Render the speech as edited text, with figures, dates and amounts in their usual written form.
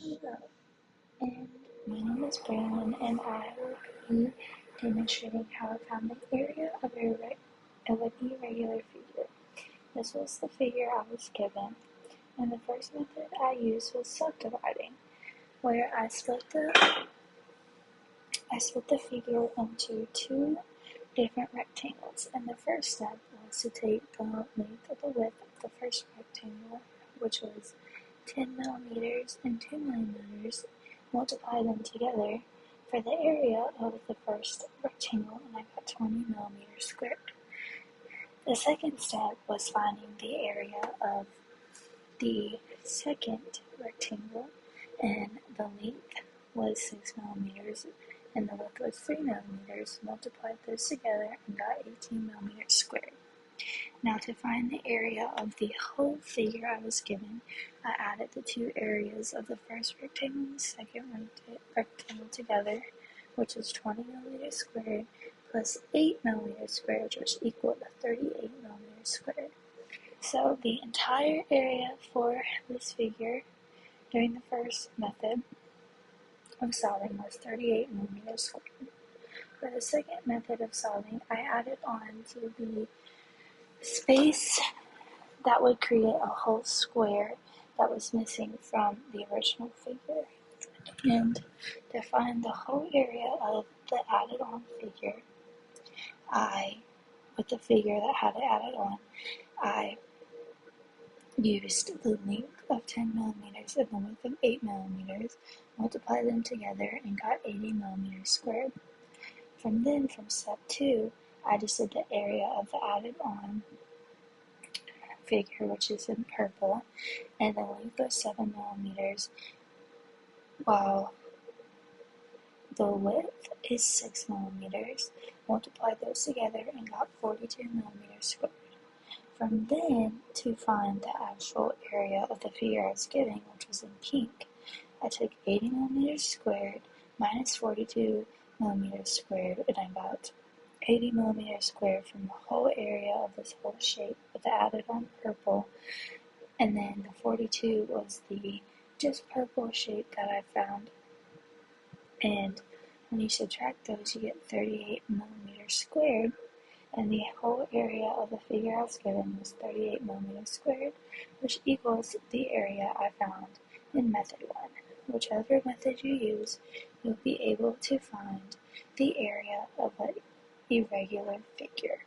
Hello, and my name is Brandon, and I will be demonstrating how I found the area of an irregular figure. This was the figure I was given, and the first method I used was subdividing, where I split the figure into two different rectangles, and the first step was to take the length of the width of the first rectangle, which was 10 millimeters and 2 millimeters, multiply them together for the area of the first rectangle, and I got 20 millimeters squared. The second step was finding the area of the second rectangle, and the length was 6 millimeters and the width was 3 millimeters, multiplied those together and got 18 millimeters squared. Now to find the area of the whole figure I was given, I added the two areas of the first rectangle and the second rectangle together, which was 20 millimeters squared plus 8 millimeters squared, which equaled 38 millimeters squared. So the entire area for this figure during the first method of solving was 38 millimeters squared. For the second method of solving, I added on to the space that would create a whole square that was missing from the original figure. And to find the whole area of the added on figure, with the figure that had it added on, I used the length of 10 millimeters and the width of 8 millimeters, multiplied them together, and got 80 millimeters squared. From step 2, I just did the area of the added on figure, which is in purple, and the length was 7 millimeters, while the width is 6 millimeters. Multiplied those together and got 42 millimeters squared. From then, to find the actual area of the figure I was given, which was in pink, I took 80 millimeters squared minus 42 millimeters squared, and I got 80 millimeters squared from the whole area of this whole shape with the added on purple, and then the 42 was the just purple shape that I found, and when you subtract those you get 38 millimeters squared, and the whole area of the figure I was given was 38 millimeters squared, which equals the area I found in method 1. Whichever method you use, you'll be able to find the area of an irregular figure.